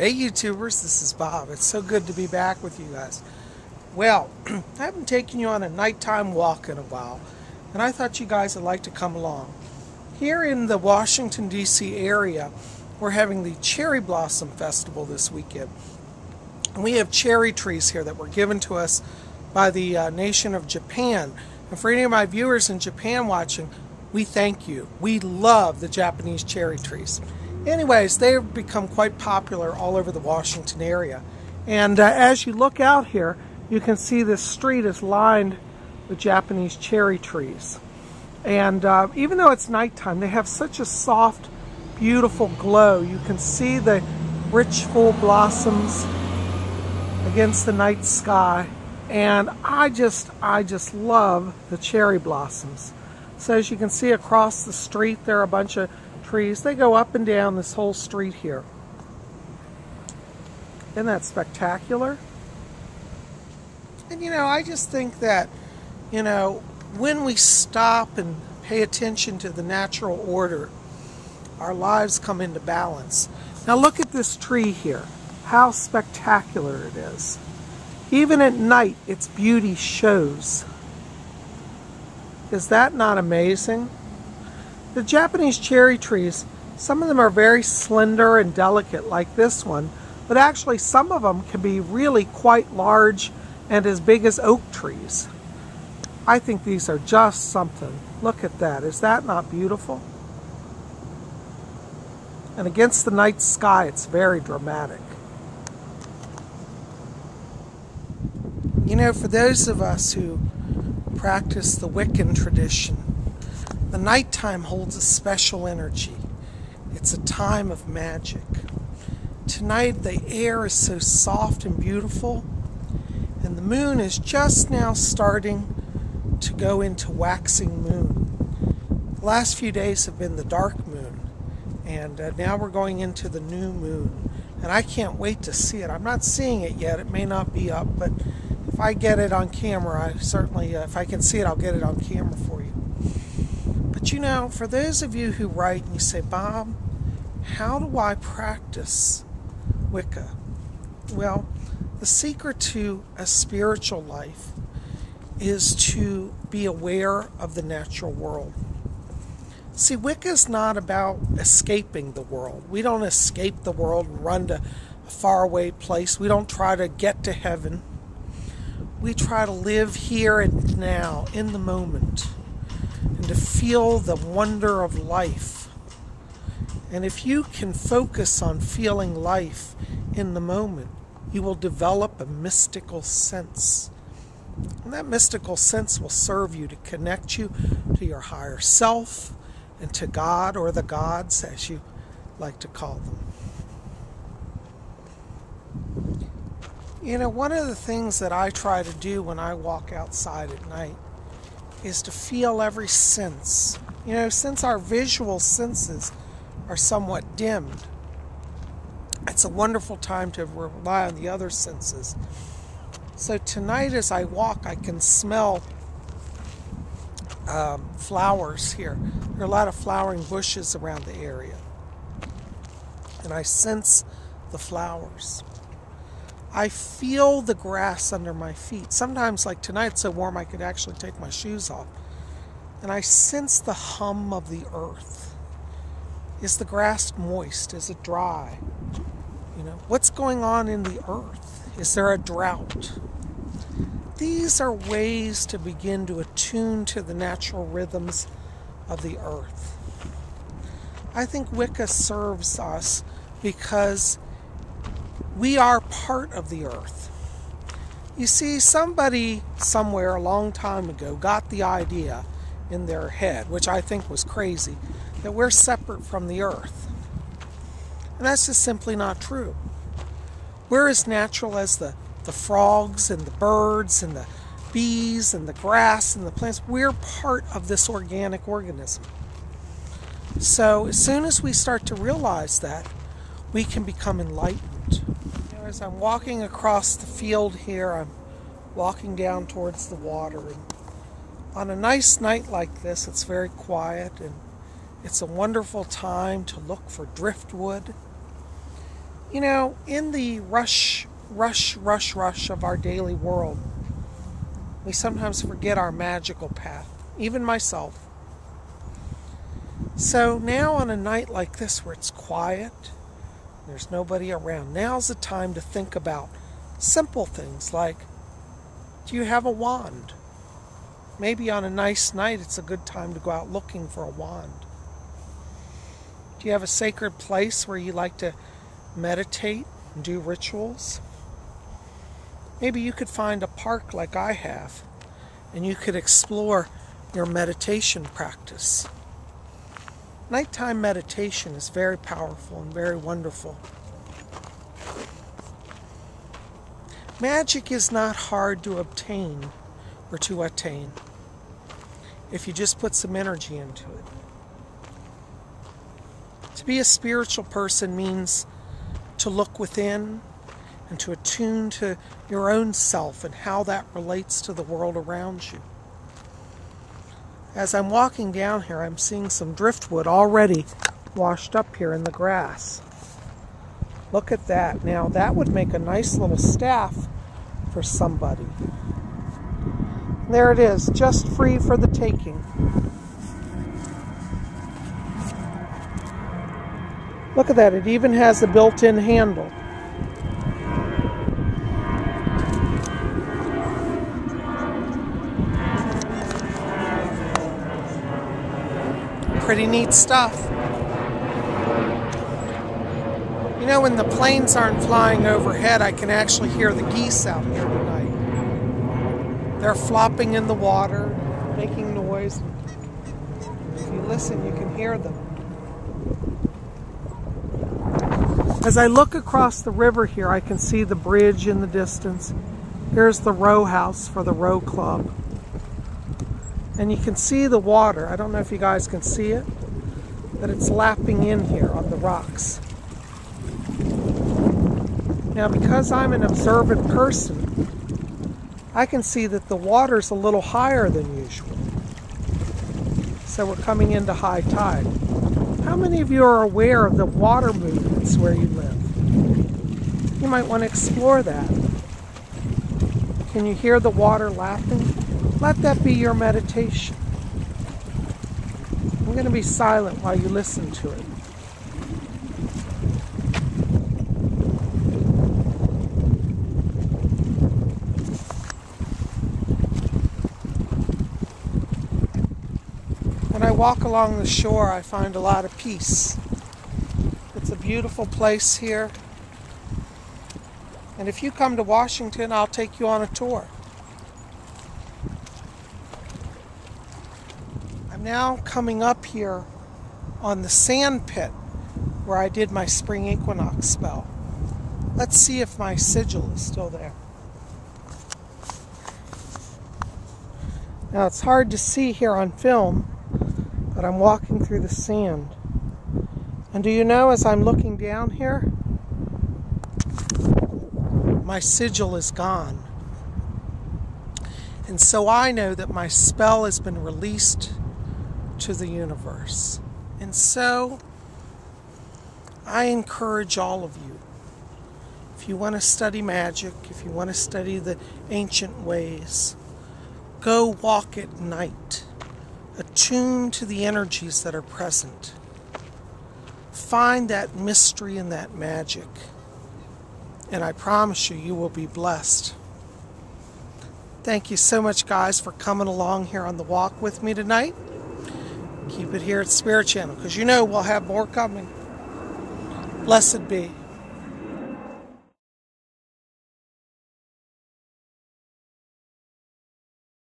Hey YouTubers, this is Bob. It's so good to be back with you guys. Well, I haven't taken you on a nighttime walk in a while, and I thought you guys would like to come along. Here in the Washington, D.C. area, we're having the Cherry Blossom Festival this weekend. And we have cherry trees here that were given to us by the nation of Japan. And for any of my viewers in Japan watching, we thank you. We love the Japanese cherry trees. Anyways, they've become quite popular all over the Washington area. And as you look out here, you can see this street is lined with Japanese cherry trees. And even though it's nighttime, they have such a soft, beautiful glow. You can see the rich, full blossoms against the night sky. And I just love the cherry blossoms. So as you can see across the street, there are a bunch of trees. They go up and down this whole street here. Isn't that spectacular? And I just think that, when we stop and pay attention to the natural order, our lives come into balance. Now look at this tree here. How spectacular it is. Even at night, its beauty shows. Is that not amazing? The Japanese cherry trees, some of them are very slender and delicate like this one, but actually some of them can be really quite large and as big as oak trees. I think these are just something. Look at that. Is that not beautiful? And against the night sky, it's very dramatic. For those of us who practice the Wiccan tradition, the nighttime holds a special energy. It's a time of magic. Tonight the air is so soft and beautiful, and the moon is just now starting to go into waxing moon. The last few days have been the dark moon, and now we're going into the new moon. And I can't wait to see it. I'm not seeing it yet. It may not be up, but if I get it on camera, I certainly, if I can see it, I'll get it on camera for you. But for those of you who write and you say, Bob, how do I practice Wicca? Well, the secret to a spiritual life is to be aware of the natural world. See, Wicca is not about escaping the world. We don't escape the world and run to a faraway place. We don't try to get to heaven. We try to live here and now, in the moment, and to feel the wonder of life. And if you can focus on feeling life in the moment, you will develop a mystical sense. And that mystical sense will serve you to connect you to your higher self and to God, or the gods, as you like to call them. One of the things that I try to do when I walk outside at night is to feel every sense. Since our visual senses are somewhat dimmed, it's a wonderful time to rely on the other senses. So tonight as I walk, I can smell flowers here. There are a lot of flowering bushes around the area, and I sense the flowers. I feel the grass under my feet. Sometimes, like tonight, it's so warm I could actually take my shoes off. And I sense the hum of the earth. Is the grass moist? Is it dry? What's going on in the earth? Is there a drought? These are ways to begin to attune to the natural rhythms of the earth. I think Wicca serves us because we are part of the earth. You see, somebody somewhere a long time ago got the idea in their head, which I think was crazy, that we're separate from the earth. And that's just simply not true. We're as natural as the frogs and the birds and the bees and the grass and the plants. We're part of this organic organism. So as soon as we start to realize that, we can become enlightened. As I'm walking across the field here, I'm walking down towards the water. And on a nice night like this, it's very quiet, and it's a wonderful time to look for driftwood. You know, in the rush of our daily world, we sometimes forget our magical path, even myself. So now on a night like this where it's quiet, there's nobody around, now's the time to think about simple things like, do you have a wand? Maybe on a nice night it's a good time to go out looking for a wand. Do you have a sacred place where you like to meditate and do rituals? Maybe you could find a park like I have, and you could explore your meditation practice. Nighttime meditation is very powerful and very wonderful. Magic is not hard to obtain or to attain if you just put some energy into it. To be a spiritual person means to look within and to attune to your own self and how that relates to the world around you. As I'm walking down here, I'm seeing some driftwood already washed up here in the grass. Look at that. Now that would make a nice little staff for somebody. There it is, just free for the taking. Look at that, it even has a built-in handle. Pretty neat stuff. You know, when the planes aren't flying overhead, I can actually hear the geese out here tonight. They're flopping in the water, making noise. If you listen, you can hear them. As I look across the river here, I can see the bridge in the distance. Here's the row house for the row club. And you can see the water. I don't know if you guys can see it, but it's lapping in here on the rocks. Now, because I'm an observant person, I can see that the water's a little higher than usual. So we're coming into high tide. How many of you are aware of the water movements where you live? You might want to explore that. Can you hear the water lapping? Let that be your meditation. I'm going to be silent while you listen to it. When I walk along the shore, I find a lot of peace. It's a beautiful place here. And if you come to Washington, I'll take you on a tour. I'm now coming up here on the sand pit where I did my spring equinox spell. Let's see if my sigil is still there. Now it's hard to see here on film, but I'm walking through the sand. And do you know, as I'm looking down here, my sigil is gone. And so I know that my spell has been released to the universe. And so I encourage all of you, if you want to study magic, if you want to study the ancient ways, go walk at night. Attune to the energies that are present. Find that mystery and that magic. And I promise you, you will be blessed. Thank you so much, guys, for coming along here on the walk with me tonight. Keep it here at Spirit Channel, because you know we'll have more coming. Blessed be.